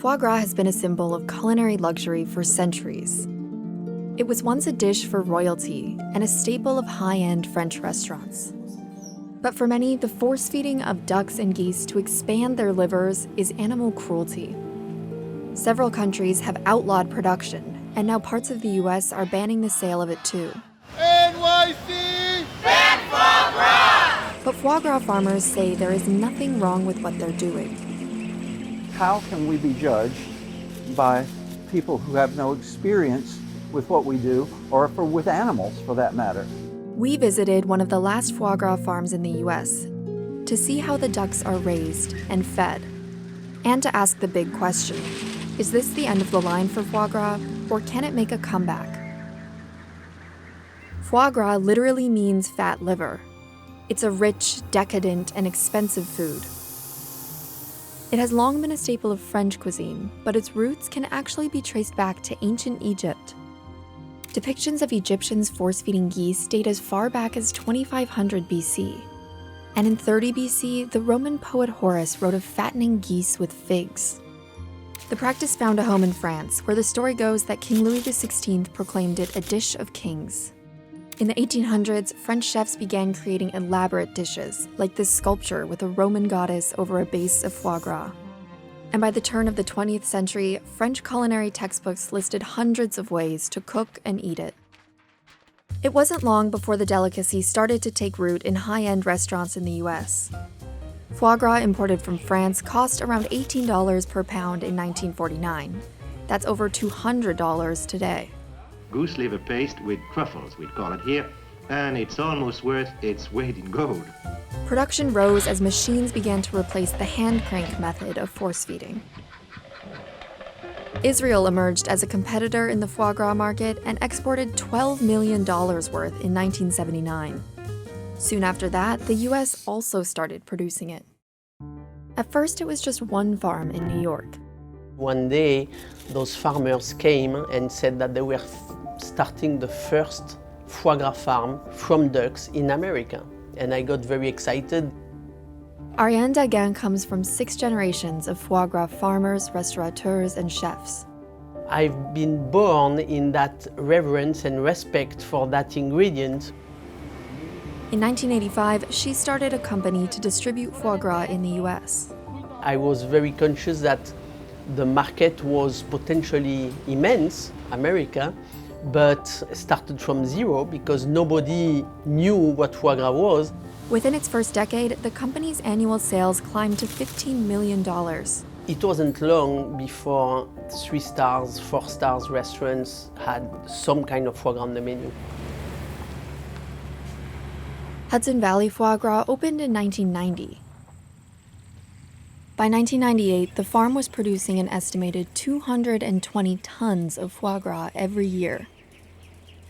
Foie gras has been a symbol of culinary luxury for centuries. It was once a dish for royalty and a staple of high-end French restaurants. But for many, the force-feeding of ducks and geese to expand their livers is animal cruelty. Several countries have outlawed production, and now parts of the US are banning the sale of it too. NYC! Ban foie gras! But foie gras farmers say there is nothing wrong with what they're doing. How can we be judged by people who have no experience with what we do, or with animals for that matter? We visited one of the last foie gras farms in the US to see how the ducks are raised and fed, and to ask the big question: is this the end of the line for foie gras, or can it make a comeback? Foie gras literally means fat liver. It's a rich, decadent, and expensive food. It has long been a staple of French cuisine, but its roots can actually be traced back to ancient Egypt. Depictions of Egyptians force-feeding geese date as far back as 2500 BC. And in 30 BC, the Roman poet Horace wrote of fattening geese with figs. The practice found a home in France, where the story goes that King Louis XVI proclaimed it a dish of kings. In the 1800s, French chefs began creating elaborate dishes, like this sculpture with a Roman goddess over a base of foie gras. And by the turn of the 20th century, French culinary textbooks listed hundreds of ways to cook and eat it. It wasn't long before the delicacy started to take root in high-end restaurants in the US. Foie gras imported from France cost around $18 per pound in 1949. That's over $200 today. Goose liver paste with truffles, we'd call it here, and it's almost worth its weight in gold. Production rose as machines began to replace the hand crank method of force feeding. Israel emerged as a competitor in the foie gras market and exported $12 million worth in 1979. Soon after that, the US also started producing it. At first, it was just one farm in New York. One day, those farmers came and said that they were starting the first foie gras farm from ducks in America. And I got very excited. Ariane Daguin comes from 6 generations of foie gras farmers, restaurateurs, and chefs. I've been born in that reverence and respect for that ingredient. In 1985, she started a company to distribute foie gras in the US. I was very conscious that the market was potentially immense, America, but started from zero because nobody knew what foie gras was. Within its first decade, the company's annual sales climbed to $15 million. It wasn't long before 3 stars, 4 stars restaurants had some kind of foie gras on the menu. Hudson Valley Foie Gras opened in 1990. By 1998, the farm was producing an estimated 220 tons of foie gras every year.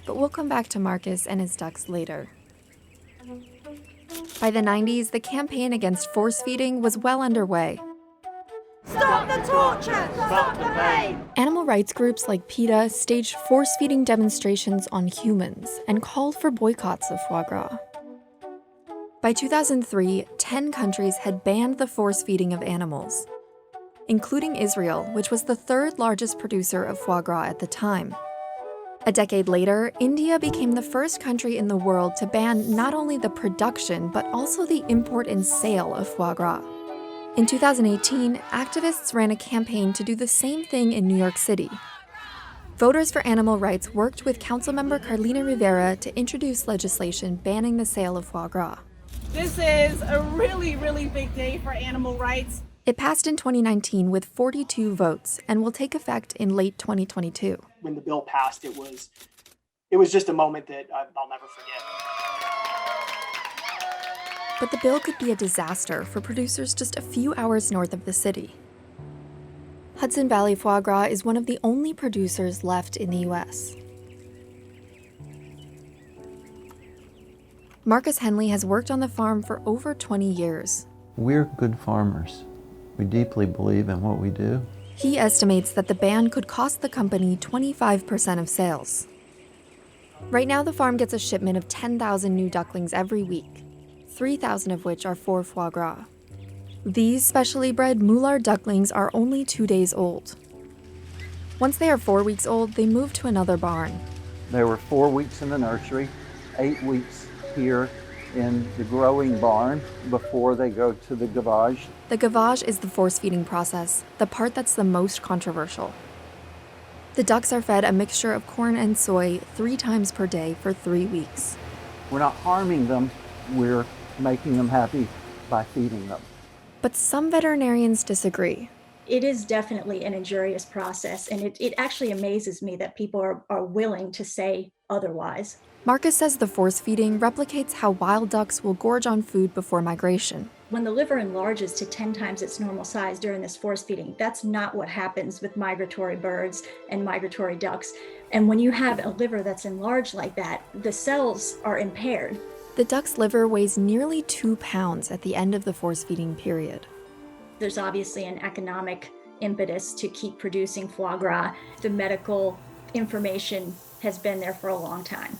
But we'll come back to Marcus and his ducks later. By the 90s, the campaign against force-feeding was well underway. Stop the torture! Stop the pain! Animal rights groups like PETA staged force-feeding demonstrations on humans and called for boycotts of foie gras. By 2003, 10 countries had banned the force-feeding of animals, including Israel, which was the 3rd largest producer of foie gras at the time. A decade later, India became the first country in the world to ban not only the production, but also the import and sale of foie gras. In 2018, activists ran a campaign to do the same thing in New York City. Voters for Animal Rights worked with Councilmember Carlina Rivera to introduce legislation banning the sale of foie gras. This is a really, really big day for animal rights. It passed in 2019 with 42 votes and will take effect in late 2022. When the bill passed, it was just a moment that I'll never forget. But the bill could be a disaster for producers just a few hours north of the city. Hudson Valley Foie Gras is one of the only producers left in the US. Marcus Henley has worked on the farm for over 20 years. We're good farmers. We deeply believe in what we do. He estimates that the ban could cost the company 25% of sales. Right now, the farm gets a shipment of 10,000 new ducklings every week, 3,000 of which are for foie gras. These specially bred Mular ducklings are only 2 days old. Once they are 4 weeks old, they move to another barn. They were 4 weeks in the nursery, 8 weeks here in the growing barn before they go to the gavage. The gavage is the force feeding process, the part that's the most controversial. The ducks are fed a mixture of corn and soy 3 times per day for 3 weeks. We're not harming them, we're making them happy by feeding them. But some veterinarians disagree. It is definitely an injurious process, and it actually amazes me that people are willing to say otherwise. Marcus says the force feeding replicates how wild ducks will gorge on food before migration. When the liver enlarges to 10 times its normal size during this force feeding, that's not what happens with migratory birds and migratory ducks. And when you have a liver that's enlarged like that, the cells are impaired. The duck's liver weighs nearly 2 pounds at the end of the force feeding period. There's obviously an economic impetus to keep producing foie gras. The medical information has been there for a long time.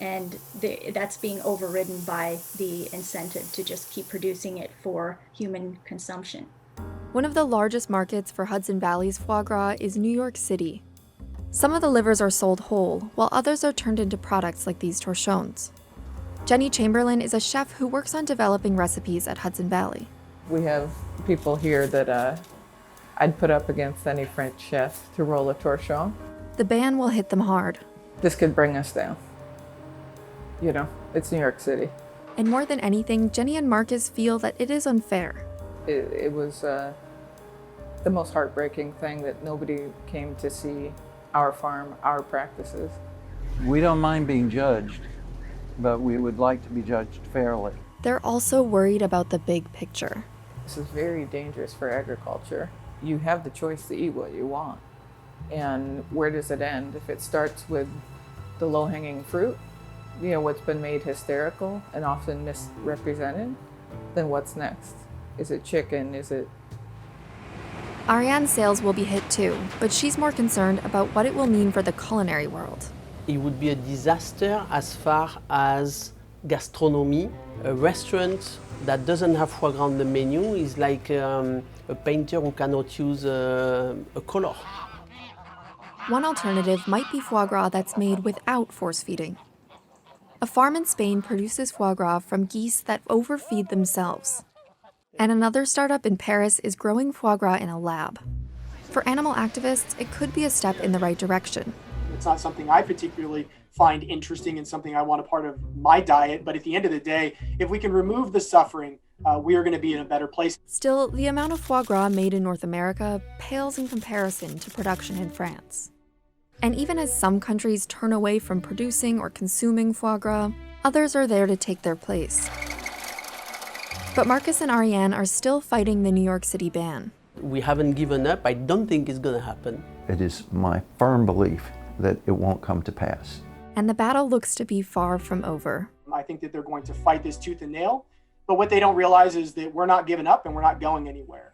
And that's being overridden by the incentive to just keep producing it for human consumption. One of the largest markets for Hudson Valley's foie gras is New York City. Some of the livers are sold whole, while others are turned into products like these torchons. Jenny Chamberlain is a chef who works on developing recipes at Hudson Valley. We have people here that I'd put up against any French chef to roll a torchon. The ban will hit them hard. This could bring us down. You know, it's New York City. And more than anything, Jenny and Marcus feel that it is unfair. It was the most heartbreaking thing that nobody came to see our farm, our practices. We don't mind being judged, but we would like to be judged fairly. They're also worried about the big picture. This is very dangerous for agriculture. You have the choice to eat what you want. And where does it end? If it starts with the low-hanging fruit, you know, what's been made hysterical and often misrepresented, then what's next? Is it chicken? Is it... Ariane's sales will be hit too, but she's more concerned about what it will mean for the culinary world. It would be a disaster as far as gastronomy. A restaurant that doesn't have foie gras on the menu is like a painter who cannot use a color. One alternative might be foie gras that's made without force feeding. A farm in Spain produces foie gras from geese that overfeed themselves. And another startup in Paris is growing foie gras in a lab. For animal activists, it could be a step in the right direction. It's not something I particularly find interesting and something I want a part of my diet. But at the end of the day, if we can remove the suffering, we are going to be in a better place. Still, the amount of foie gras made in North America pales in comparison to production in France. And even as some countries turn away from producing or consuming foie gras, others are there to take their place. But Marcus and Ariane are still fighting the New York City ban. We haven't given up. I don't think it's going to happen. It is my firm belief that it won't come to pass. And the battle looks to be far from over. I think that they're going to fight this tooth and nail. But what they don't realize is that we're not giving up and we're not going anywhere.